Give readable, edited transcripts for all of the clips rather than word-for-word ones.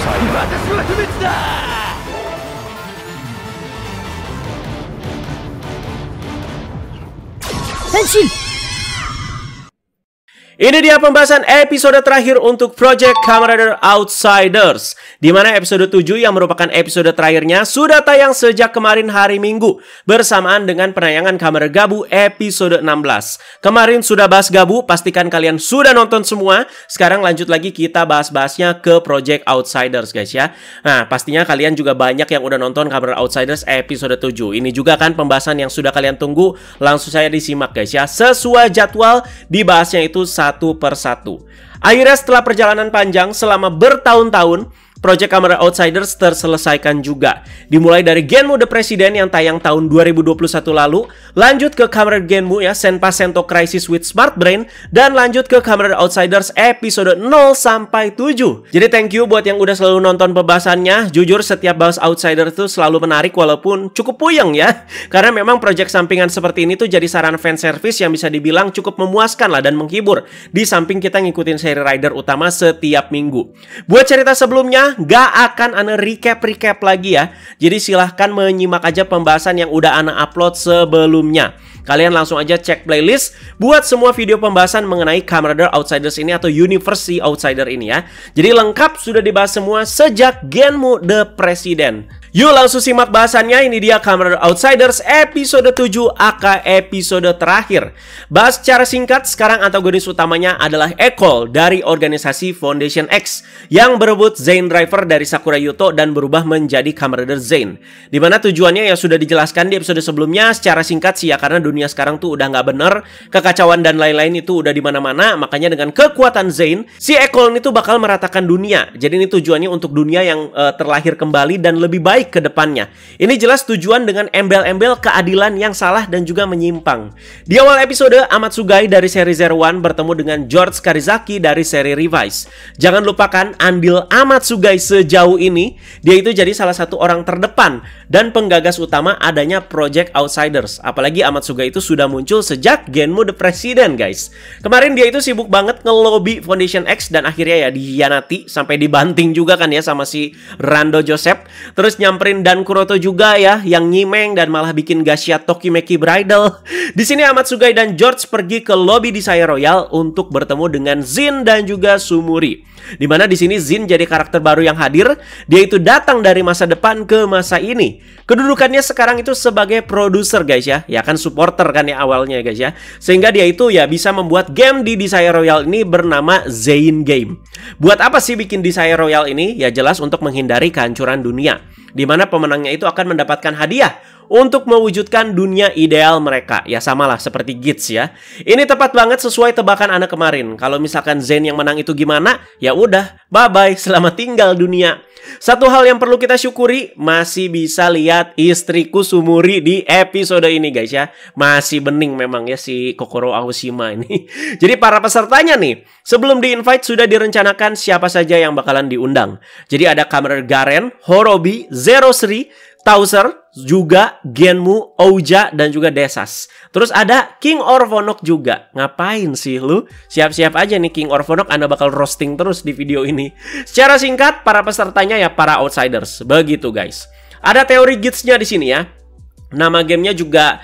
Henshin! Ini dia pembahasan episode terakhir untuk Project Kamen Rider Outsiders, di mana episode 7 yang merupakan episode terakhirnya sudah tayang sejak kemarin hari Minggu bersamaan dengan penayangan Kamen Rider Gabu episode 16. Kemarin sudah bahas Gabu, pastikan kalian sudah nonton semua. Sekarang lanjut lagi kita bahas-bahasnya ke Project Outsiders guys ya. Nah, pastinya kalian juga banyak yang udah nonton Kamen Rider Outsiders episode 7. Ini juga kan pembahasan yang sudah kalian tunggu. Langsung saya disimak guys ya. Sesuai jadwal dibahasnya itu satu per satu. Akhirnya setelah perjalanan panjang selama bertahun-tahun, Project Kamen Rider Outsiders terselesaikan juga. Dimulai dari Genmu The President yang tayang tahun 2021 lalu, lanjut ke Kamen Rider Genmu ya, Senpa Sento Crisis with Smart Brain, dan lanjut ke Kamen Rider Outsiders episode 0 sampai 7. Jadi thank you buat yang udah selalu nonton pembahasannya. Jujur setiap bahas Outsiders itu selalu menarik walaupun cukup puyeng ya. Karena memang project sampingan seperti ini tuh jadi saran fanservice yang bisa dibilang cukup memuaskan lah dan menghibur. Di samping kita ngikutin seri rider utama setiap minggu. Buat cerita sebelumnya gak akan Ana recap lagi ya. Jadi silahkan menyimak aja pembahasan yang udah Ana upload sebelumnya. Kalian langsung aja cek playlist buat semua video pembahasan mengenai Kamen Rider Outsiders ini atau Universe Outsider ini ya. Jadi lengkap sudah dibahas semua sejak Genmu The President. Yuk langsung simak bahasannya. Ini dia Kamen Rider Outsiders episode 7 aka episode terakhir. Bahas secara singkat, sekarang antagonis utamanya adalah Ecole dari organisasi Foundation X yang berebut Zain Driver dari Sakura Yuto dan berubah menjadi Kamen Rider Zain. Dimana tujuannya ya sudah dijelaskan di episode sebelumnya secara singkat sih ya, karena dunia sekarang tuh udah nggak bener, kekacauan dan lain-lain itu udah di mana-mana. Makanya dengan kekuatan Zain, si Ecole itu bakal meratakan dunia. Jadi ini tujuannya untuk dunia yang terlahir kembali dan lebih baik ke depannya. Ini jelas tujuan dengan embel-embel keadilan yang salah dan juga menyimpang. Di awal episode, Amatsugai dari seri Zero One bertemu dengan George Karizaki dari seri Revise. Jangan lupakan andil Amatsugai sejauh ini, dia itu jadi salah satu orang terdepan dan penggagas utama adanya Project Outsiders. Apalagi Amatsugai itu sudah muncul sejak Genmu The President guys. Kemarin dia itu sibuk banget ngelobi Foundation X dan akhirnya ya dihianati sampai dibanting juga kan ya sama si Rando Joseph. Terus nyamperin Dan Kuroto juga ya, yang nyimeng dan malah bikin Gasha Tokimeki Bridal. Di sini Amatsugai dan George pergi ke lobby Desire Royal untuk bertemu dengan Zin dan juga Sumuri. Dimana di sini Zin jadi karakter baru yang hadir. Dia itu datang dari masa depan ke masa ini. Kedudukannya sekarang itu sebagai produser guys ya. Ya kan supporter kan ya awalnya guys ya. Sehingga dia itu ya bisa membuat game di Desire Royal ini bernama Zain Game. Buat apa sih bikin Desire Royal ini? Ya jelas untuk menghindari kehancuran dunia, di mana pemenangnya itu akan mendapatkan hadiah untuk mewujudkan dunia ideal mereka. Ya samalah seperti Gits ya. Ini tepat banget sesuai tebakan Ana kemarin. Kalau misalkan Zain yang menang itu gimana? Ya udah, bye-bye, selamat tinggal dunia. Satu hal yang perlu kita syukuri, masih bisa lihat istriku Sumuri di episode ini guys ya. Masih bening memang ya si Kokoro Aoshima ini. Jadi para pesertanya nih, sebelum di-invite sudah direncanakan siapa saja yang bakalan diundang. Jadi ada Kamen Rider Garen, Horobi, Zero Three, Tauser, juga Genmu, Ouja, dan juga Desas. Terus ada King Orphonok juga. Ngapain sih lu? Siap-siap aja nih King Orphonok, Anda bakal roasting terus di video ini. Secara singkat, para pesertanya ya para outsiders. Begitu guys. Ada teori Gits-nya di sini ya. Nama gamenya juga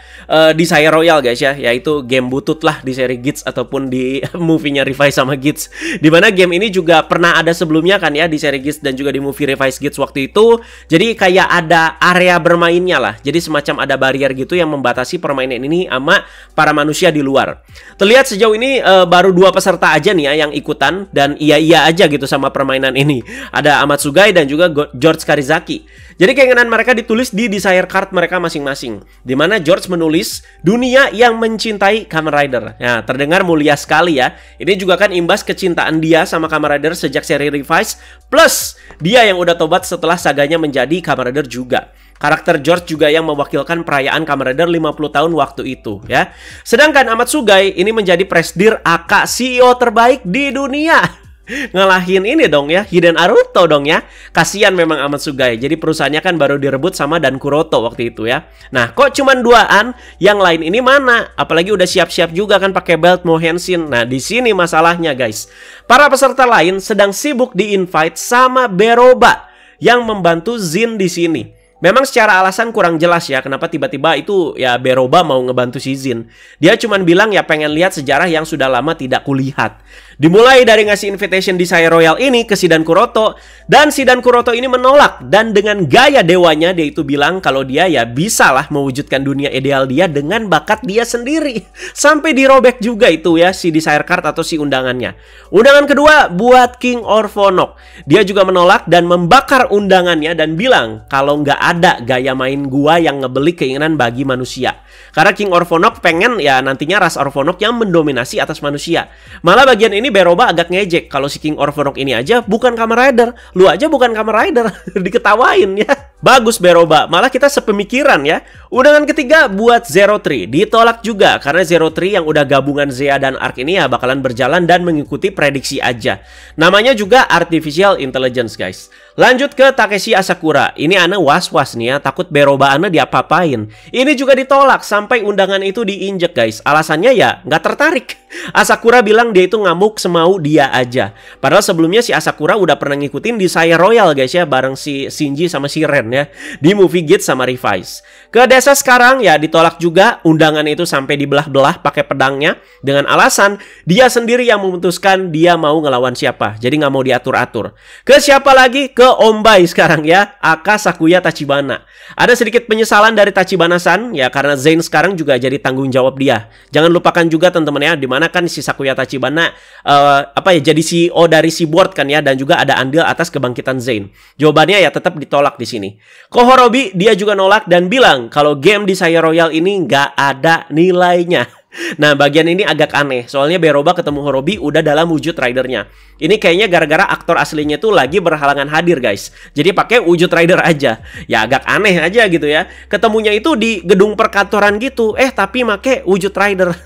Desire Royal guys ya, yaitu game butut lah di seri Gits ataupun di movie-nya Revise sama Gits. Dimana game ini juga pernah ada sebelumnya kan ya di seri Gits dan juga di movie Revise Gits waktu itu. Jadi kayak ada area bermainnya lah. Jadi semacam ada barrier gitu yang membatasi permainan ini sama para manusia di luar. Terlihat sejauh ini baru 2 peserta aja nih ya yang ikutan dan iya-iya aja gitu sama permainan ini. Ada Amatsugai dan juga George Karizaki. Jadi keinginan mereka ditulis di desire card mereka masing-masing. Dimana George menulis dunia yang mencintai Kamen Rider. Ya, terdengar mulia sekali ya. Ini juga kan imbas kecintaan dia sama Kamen Rider sejak seri Revise. Plus dia yang udah tobat setelah saganya menjadi Kamen Rider juga. Karakter George juga yang mewakilkan perayaan Kamen Rider 50 tahun waktu itu ya. Sedangkan Amatsugai ini menjadi presdir aka CEO terbaik di dunia. ngalahin ini dong ya, Hiden Naruto dong ya. Kasihan memang amat Sugai. Jadi perusahaannya kan baru direbut sama Dan Kuroto waktu itu ya. Nah, kok cuman duaan? Yang lain ini mana? Apalagi udah siap-siap juga kan pakai belt mau Henshin. Nah, di sini masalahnya guys. Para peserta lain sedang sibuk di-invite sama Beroba yang membantu Zin di sini. Memang secara alasan kurang jelas ya kenapa tiba-tiba itu ya Beroba mau ngebantu si Zin. Dia cuman bilang ya pengen lihat sejarah yang sudah lama tidak kulihat. Dimulai dari ngasih invitation di Saya Royal ini ke si Dan Kuroto. Dan si Dan Kuroto ini menolak. Dan dengan gaya dewanya dia itu bilang kalau dia ya bisalah mewujudkan dunia ideal dia dengan bakat dia sendiri. Sampai dirobek juga itu ya si desire card atau si undangannya. Undangan kedua buat King Orphonok. Dia juga menolak dan membakar undangannya dan bilang kalau nggak ada gaya main gua yang ngebeli keinginan bagi manusia. Karena King Orphonok pengen ya nantinya ras Orphonok yang mendominasi atas manusia. Malah bagian ini Beroba agak ngejek. Kalau si King Orphonok ini aja bukan Kamen Rider. Lu aja bukan Kamen Rider. Diketawain ya. Bagus Beroba. Malah kita sepemikiran ya. Undangan ketiga buat Zero Three. Ditolak juga. Karena Zero Three yang udah gabungan Zea dan Arc ini ya bakalan berjalan dan mengikuti prediksi aja. Namanya juga Artificial Intelligence guys. Lanjut ke Takeshi Asakura. Ini Ana was-was nih ya. Takut Beroba Ana diapa-apain. Ini juga ditolak sampai undangan itu diinjek guys. Alasannya ya nggak tertarik. Asakura bilang dia itu ngamuk semau dia aja. Padahal sebelumnya si Asakura udah pernah ngikutin di Saya Royal guys ya. Bareng si Shinji sama si Ren ya. Di Movie Gate sama Revise. Ke desa sekarang ya ditolak juga. Undangan itu sampai dibelah-belah pakai pedangnya. Dengan alasan dia sendiri yang memutuskan dia mau ngelawan siapa. Jadi nggak mau diatur-atur. Ke siapa lagi? Ke Ombai sekarang ya. Aka Sakuya Tachibana. Ada sedikit penyesalan dari Tachibana-san. Ya karena Zain sekarang juga jadi tanggung jawab dia. Jangan lupakan juga teman-teman ya. Dimana kan si Sakuya Tachibana jadi CEO dari Seaboard kan ya, dan juga ada andil atas kebangkitan Zain. Jawabannya ya tetap ditolak di sini. Kohorobi dia juga nolak dan bilang kalau game di Saya Royal ini nggak ada nilainya. Nah bagian ini agak aneh. Soalnya Beroba ketemu Horobi udah dalam wujud ridernya. Ini kayaknya gara-gara aktor aslinya tuh lagi berhalangan hadir guys. Jadi pakai wujud rider aja. Ya agak aneh aja gitu ya. Ketemunya itu di gedung perkantoran gitu. Tapi make wujud rider.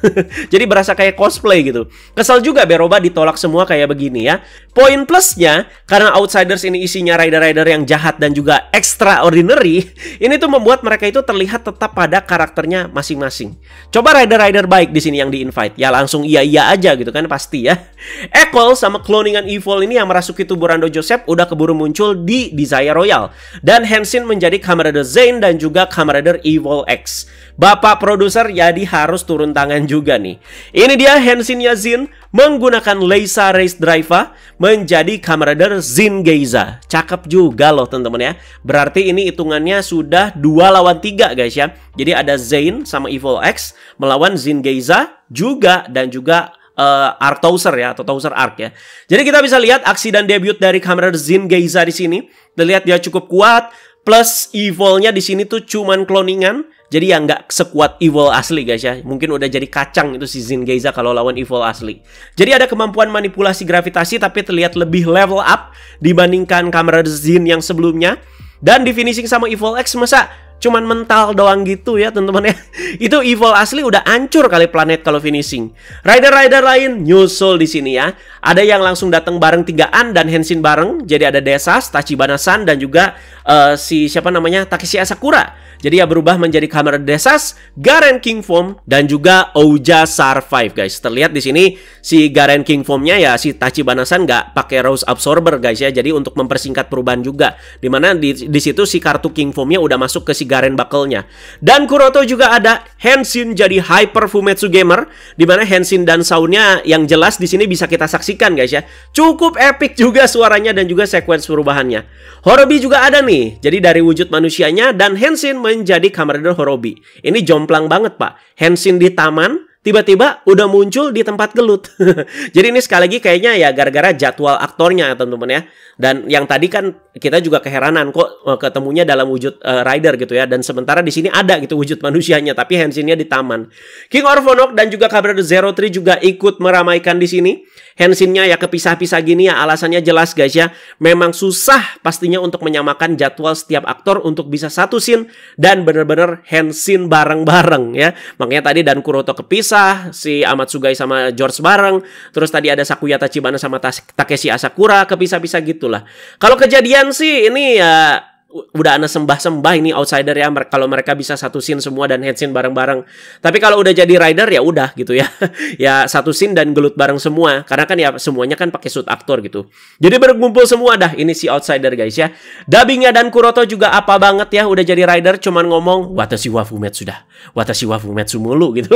Jadi berasa kayak cosplay gitu. Kesel juga Beroba ditolak semua kayak begini ya. Poin plusnya karena Outsiders ini isinya rider-rider yang jahat dan juga extraordinary. Ini tuh membuat mereka itu terlihat tetap pada karakternya masing-masing. Coba rider-rider baik di sini yang di-invite. Ya langsung iya-iya aja gitu kan pasti ya. Equal sama cloningan Evil ini yang merasuki tubuh Rando Joseph udah keburu muncul di Desire Royal. Dan Henshin menjadi Kamen Rider Zain dan juga Kamen Rider Evil X. Bapak produser jadi harus turun tangan juga nih. Ini dia Henshinnya Zin menggunakan Leisa Race Driver menjadi Kamen Rider Zin Geiza. Cakep juga loh teman-teman ya. Berarti ini hitungannya sudah 2 lawan 3 guys ya. Jadi ada Zain sama Evil X melawan Zin Geiza juga dan juga Arc Towser ya atau Towser Arc ya. Jadi kita bisa lihat aksi dan debut dari Kamen Rider Zin Geiza di sini. Terlihat dia cukup kuat plus Evil-nya di sini tuh cuman cloningan. Jadi ya nggak sekuat Evil asli guys ya. Mungkin udah jadi kacang itu si Zin Geiza kalau lawan Evil asli. Jadi ada kemampuan manipulasi gravitasi tapi terlihat lebih level up dibandingkan Kamen Rider Zin yang sebelumnya. Dan di finishing sama Evil X masa cuman mental doang gitu ya teman-teman ya. Itu Evil asli udah hancur kali planet kalau finishing. Rider-rider lain nyusul di sini ya. Ada yang langsung datang bareng 3an dan Henshin bareng. Jadi ada Desas, Tachibana-san dan juga si siapa namanya Takeshi Asakura. Jadi ya berubah menjadi Kamen Rider Desas, Garen King Form dan juga Ouja Survive guys. Terlihat di sini si Garen King Form-nya ya si Tachibana-san nggak pakai Rose Absorber guys ya. Jadi untuk mempersingkat perubahan juga. Dimana di situ si kartu King Form-nya udah masuk ke si Garen Buckle-nya. Dan Kuroto juga ada Henshin jadi Hyper Fumetsu Gamer. Dimana Henshin dan sound-nya yang jelas di sini bisa kita saksikan guys ya. Cukup epic juga suaranya dan juga sequence perubahannya. Horobi juga ada nih. Jadi dari wujud manusianya dan Henshin menjadi Kamen Rider Horobi. Ini jomplang banget pak. Henshin di taman, tiba-tiba udah muncul di tempat gelut. Jadi ini sekali lagi kayaknya ya gara-gara jadwal aktornya teman-teman ya. Dan yang tadi kan kita juga keheranan kok ketemunya dalam wujud rider gitu ya. Dan sementara di sini ada gitu wujud manusianya, tapi Henshinnya di taman. King Orphonok dan juga Kamen Rider Zero Three juga ikut meramaikan di sini. Henshinnya ya kepisah-pisah gini ya, alasannya jelas guys ya. Memang susah pastinya untuk menyamakan jadwal setiap aktor untuk bisa satu scene dan bener-bener Henshin bareng-bareng ya. Makanya tadi Dan Kuroto kepisah, pisah, si Amatsugai sama George bareng, terus tadi ada Sakuya Tachibana sama Takeshi Asakura kepisah-pisah gitulah. Kalau kejadian sih ini ya udah ana sembah-sembah ini outsider ya, kalau mereka bisa satu scene semua dan head scene bareng-bareng. Tapi kalau udah jadi rider ya udah gitu ya. Ya satu scene dan gelut bareng semua, karena kan ya semuanya kan pakai suit aktor gitu. Jadi berkumpul semua dah ini si outsider guys ya. Dubbingnya dan Kuroto juga apa banget ya, udah jadi rider cuman ngomong watashi wa Fumetsu dah. Watashi wa Fumetsu mulu gitu.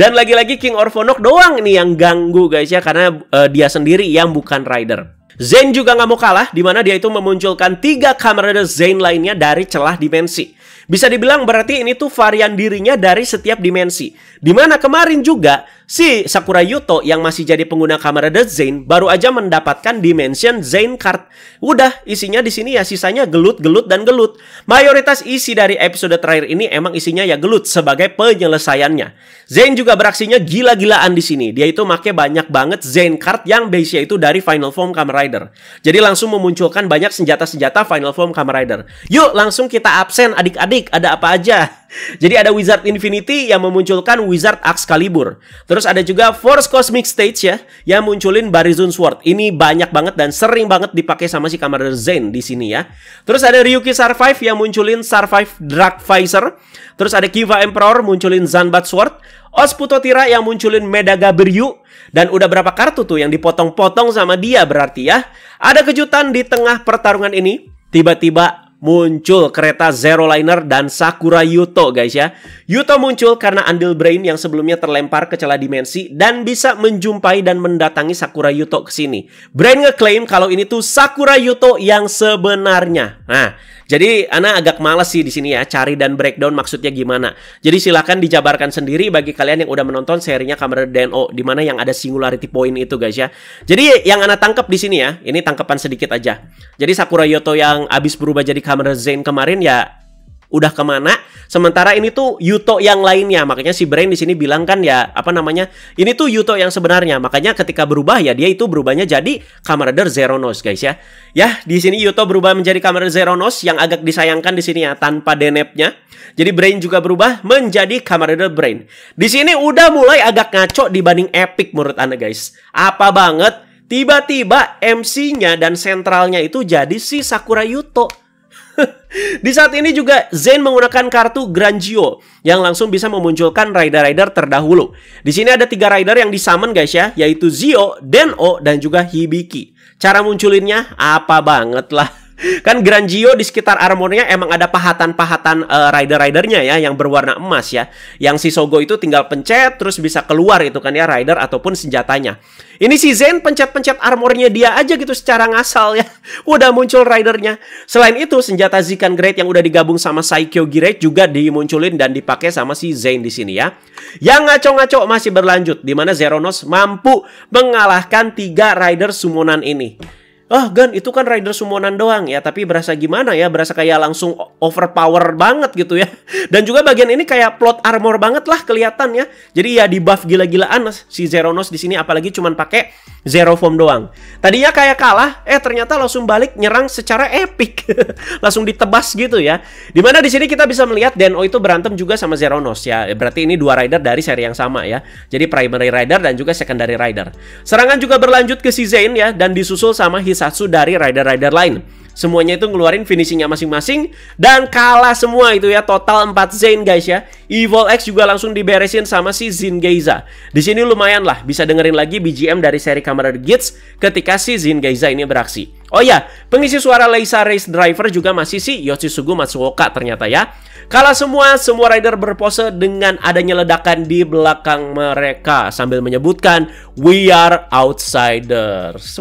Dan lagi-lagi King Orphonok doang nih yang ganggu guys ya, karena dia sendiri yang bukan rider. Zain juga nggak mau kalah, di mana dia itu memunculkan 3 Kamen Rider Zain lainnya dari celah dimensi. Bisa dibilang berarti ini tuh varian dirinya dari setiap dimensi. Di mana kemarin juga si Sakura Yuto yang masih jadi pengguna Kamen Rider Zain baru aja mendapatkan Dimension Zain Card. Udah, isinya di sini ya sisanya gelut, gelut, dan gelut. Mayoritas isi dari episode terakhir ini emang isinya ya gelut sebagai penyelesaiannya. Zain juga beraksinya gila-gilaan di sini. Dia itu make banyak banget Zain Card yang base-nya itu dari Final Form Kamen Rider. Jadi langsung memunculkan banyak senjata-senjata Final Form Kamen Rider. Yuk langsung kita absen adik-adik, ada apa aja? Jadi ada Wizard Infinity yang memunculkan Wizard Excalibur. Terus ada juga Force Cosmic Stage ya, yang munculin Barizun Sword. Ini banyak banget dan sering banget dipakai sama si Kamen Rider Zain di sini ya. Terus ada Ryuki Survive yang munculin Survive Drag Visor. Terus ada Kiva Emperor munculin Zanbat Sword. Osputotira yang munculin Medaga Biryu. Dan udah berapa kartu tuh yang dipotong-potong sama dia berarti ya. Ada kejutan di tengah pertarungan ini. Tiba-tiba muncul kereta Zero Liner dan Sakura Yuto guys ya. Yuto muncul karena andil Brain yang sebelumnya terlempar ke celah dimensi dan bisa menjumpai dan mendatangi Sakura Yuto ke sini. Brain ngeklaim kalau ini tuh Sakura Yuto yang sebenarnya. Nah, jadi Ana agak males sih di sini ya cari dan breakdown maksudnya gimana. Jadi silakan dijabarkan sendiri bagi kalian yang udah menonton serinya Kamen Rider DNO di mana yang ada singularity point itu guys ya. Jadi yang Ana tangkap di sini ya, ini tangkapan sedikit aja. Jadi Sakura Yuto yang abis berubah jadi Kamen Rider Zain kemarin ya udah kemana? Sementara ini tuh Yuto yang lainnya. Makanya si Brain di sini bilang kan ya, apa namanya? Ini tuh Yuto yang sebenarnya. Makanya ketika berubah ya dia itu berubahnya jadi Kamen Rider Zeronos guys ya. Ya, di sini Yuto berubah menjadi Kamen Rider Zeronos yang agak disayangkan di sini ya tanpa denepnya. Jadi Brain juga berubah menjadi Kamen Rider Brain. Di sini udah mulai agak ngaco dibanding Epic menurut Anda guys. Apa banget? Tiba-tiba MC-nya dan sentralnya itu jadi si Sakura Yuto. Di saat ini juga Zain menggunakan kartu Grangio yang langsung bisa memunculkan rider-rider terdahulu. Di sini ada 3 rider yang disummon guys ya, yaitu Zio, Den-O, dan juga Hibiki. Cara munculinnya apa banget lah. Kan Grangio di sekitar armornya emang ada pahatan-pahatan rider-ridernya ya yang berwarna emas ya. Yang si Sogo itu tinggal pencet terus bisa keluar itu kan ya rider ataupun senjatanya. Ini si Zain pencet-pencet armornya dia aja gitu secara ngasal ya. Udah muncul ridernya. Selain itu senjata Zikan Great yang udah digabung sama Saikyo Girate juga dimunculin dan dipakai sama si Zain di sini ya. Yang ngaco-ngaco masih berlanjut di mana Zeronos mampu mengalahkan 3 rider summonan ini. Oh Gan, itu kan rider summonan doang ya. Tapi berasa gimana ya, berasa kayak langsung overpower banget gitu ya. Dan juga bagian ini kayak plot armor banget lah kelihatannya. Jadi ya di buff gila-gilaan si Zeronos di sini, apalagi cuman pakai Zero Form doang. Tadinya kayak kalah, ternyata langsung balik nyerang secara epic. Langsung ditebas gitu ya. Dimana di sini kita bisa melihat Den-O itu berantem juga sama Zeronos ya. Berarti ini 2 rider dari seri yang sama ya. Jadi primary rider dan juga secondary rider. Serangan juga berlanjut ke si Zain ya, dan disusul sama Hisatsu dari rider-rider lain. Semuanya itu ngeluarin finishingnya masing-masing dan kalah semua itu ya, total 4 Zain guys ya. Evil X juga langsung diberesin sama si Zingeiza. Di sini lumayan lah bisa dengerin lagi BGM dari seri Kamen Rider Geats ketika si Zingeiza ini beraksi. Oh ya, pengisi suara Leisa Race Driver juga masih si Yoshisugu Matsuoka ternyata ya. Kalah semua rider berpose dengan adanya ledakan di belakang mereka sambil menyebutkan "We are outsiders."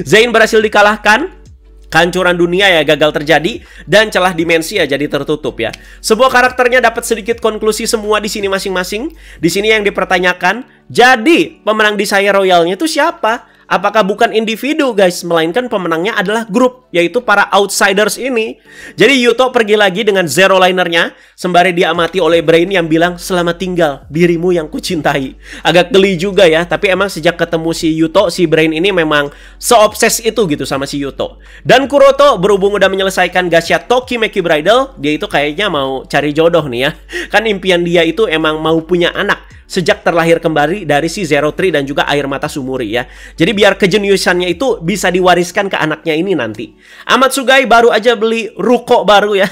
Zain berhasil dikalahkan. Kehancuran dunia ya gagal terjadi dan celah dimensi ya jadi tertutup ya. Sebuah karakternya dapat sedikit konklusi semua di sini masing-masing. Di sini yang dipertanyakan, jadi pemenang Desire Royalnya itu siapa? apakah bukan individu guys, melainkan pemenangnya adalah grup, yaitu para outsiders ini. Jadi Yuto pergi lagi dengan zero linernya, sembari diamati oleh Brain yang bilang, selamat tinggal dirimu yang kucintai. Agak geli juga ya, tapi emang sejak ketemu si Yuto, si Brain ini memang seobses itu gitu sama si Yuto. Dan Kuroto berhubung udah menyelesaikan gacha Tokimeki Bridal, dia itu kayaknya mau cari jodoh nih ya. Kan impian dia itu emang mau punya anak sejak terlahir kembali dari si Zero Tree dan juga air mata Sumuri ya. Jadi biar kejeniusannya itu bisa diwariskan ke anaknya ini nanti. Amatsugai baru aja beli ruko baru ya.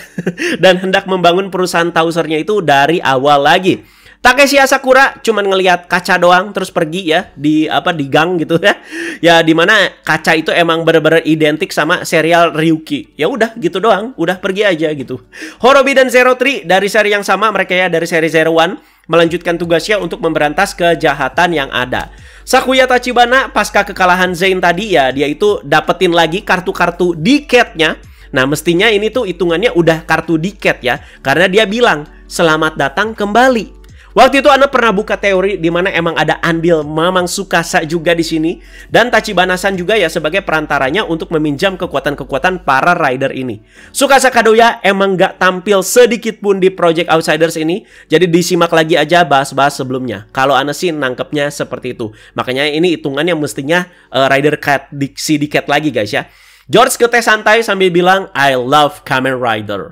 Dan hendak membangun perusahaan Tausernya itu dari awal lagi. Takeshi Asakura cuman ngelihat kaca doang terus pergi ya di gang gitu ya. Ya dimana kaca itu emang bener-bener identik sama serial Ryuki. Ya udah gitu doang, udah pergi aja gitu. Horobi dan Zero Tree dari seri yang sama, mereka ya dari seri Zero One, melanjutkan tugasnya untuk memberantas kejahatan yang ada. Sakuya Tachibana pasca kekalahan Zain tadi ya, dia itu dapetin lagi kartu-kartu decade-nya. Nah mestinya ini tuh hitungannya udah kartu decade ya, karena dia bilang selamat datang kembali. Waktu itu Ana pernah buka teori di mana emang ada andil Mamang Tsukasa juga di sini, dan Tachibana-san juga ya sebagai perantaranya untuk meminjam kekuatan-kekuatan para rider ini. Tsukasa Kadoya emang gak tampil sedikit pun di Project Outsiders ini, jadi disimak lagi aja bahas-bahas sebelumnya. Kalau Ana sih nangkepnya seperti itu. Makanya ini hitungannya mestinya rider cat si Diket lagi guys ya. George ke teh santai sambil bilang, I love Kamen Rider.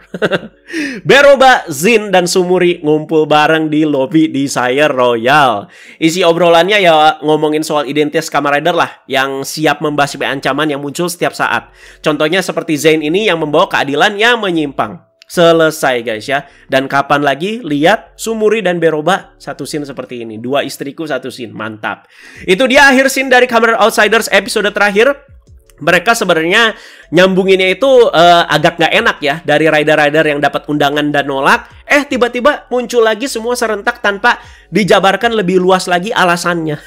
Beroba, Zin, dan Sumuri ngumpul bareng di lobi Desire Royal. Isi obrolannya ya ngomongin soal identitas Kamen Rider lah, yang siap membasmi ancaman yang muncul setiap saat. Contohnya seperti Zain ini yang membawa keadilan yang menyimpang. Selesai guys ya. Dan kapan lagi lihat Sumuri dan Beroba satu scene seperti ini. Dua istriku satu scene, mantap. Itu dia akhir scene dari Kamen Rider Outsiders episode terakhir. Mereka sebenarnya nyambunginnya itu agak nggak enak ya. Dari rider-rider yang dapat undangan dan nolak, tiba-tiba muncul lagi semua serentak tanpa dijabarkan lebih luas lagi alasannya.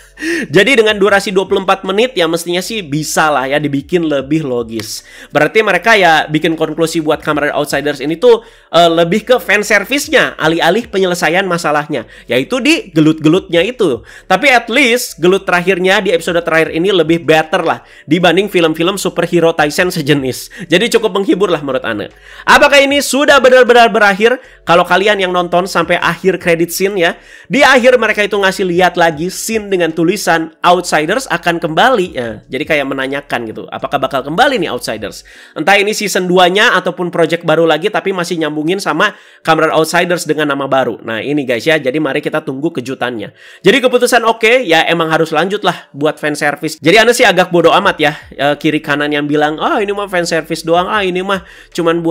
Jadi dengan durasi 24 menit ya mestinya sih bisa lah ya dibikin lebih logis. Berarti mereka ya bikin konklusi buat Kamen Rider Outsiders ini tuh lebih ke fan service-nya alih-alih penyelesaian masalahnya, yaitu di gelut-gelutnya itu. Tapi at least gelut terakhirnya di episode terakhir ini lebih better lah dibanding film-film superhero Taisen sejenis. Jadi cukup menghibur lah menurut Ana. Apakah ini sudah benar-benar berakhir? Kalau kalian yang nonton sampai akhir credit scene ya, di akhir mereka itu ngasih lihat lagi scene dengan tulisan Outsiders akan kembali ya. Jadi kayak menanyakan gitu, apakah bakal kembali nih Outsiders? Entah ini season 2-nya ataupun project baru lagi tapi masih nyambungin sama Kamen Rider Outsiders dengan nama baru. Nah ini guys ya, jadi mari kita tunggu kejutannya. Jadi keputusan oke, ya emang harus lanjut lah buat fan service. Jadi Ana sih agak bodoh amat ya, kiri kanan yang bilang, ini mah fan service doang, ini mah cuman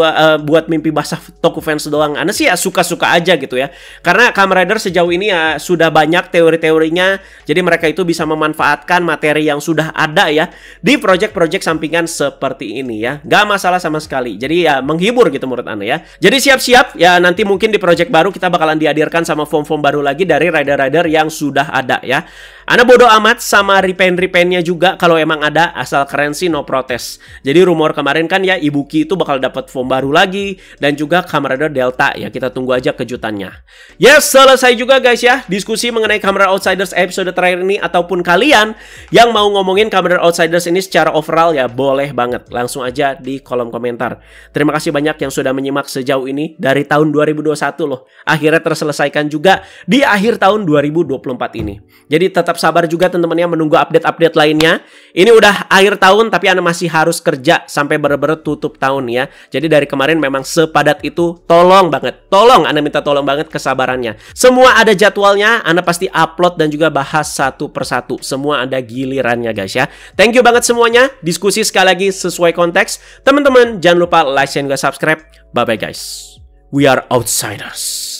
buat mimpi basah Toku fans doang. Ana sih ya suka-suka aja gitu ya. Karena Kamen Rider sejauh ini ya sudah banyak teori-teorinya, jadi mereka itu bisa memanfaatkan materi yang sudah ada ya di project-project sampingan seperti ini ya. Gak masalah sama sekali. Jadi ya menghibur gitu menurut Ana ya. Jadi siap-siap ya, nanti mungkin di project baru kita bakalan dihadirkan sama form-form baru lagi dari rider-rider yang sudah ada ya. Ana bodo amat sama repaint-repaintnya juga, kalau emang ada asal keren sih no protes. Jadi rumor kemarin kan ya Ibuki itu bakal dapat form baru lagi dan juga Kamen Rider Delta ya, kita tunggu aja kejutannya. Yes, selesai juga guys ya diskusi mengenai Kamen Rider Outsiders episode terakhir ini. Ataupun kalian yang mau ngomongin Kamen Rider Outsiders ini secara overall ya boleh banget, langsung aja di kolom komentar. Terima kasih banyak yang sudah menyimak sejauh ini dari tahun 2021 loh. Akhirnya terselesaikan juga di akhir tahun 2024 ini. Jadi tetap sabar juga teman-teman menunggu update-update lainnya. Ini udah akhir tahun tapi Ana masih harus kerja sampai bener-bener tutup tahun ya. Jadi dari kemarin memang sepadat itu. Tolong banget, tolong Ana minta tolong banget kesabarannya. Semua ada jadwalnya, Ana pasti upload dan juga bahas satu persatu. Semua ada gilirannya guys ya. Thank you banget semuanya. Diskusi sekali lagi sesuai konteks. Teman-teman jangan lupa like, share, dan subscribe. Bye-bye guys. We are Outsiders.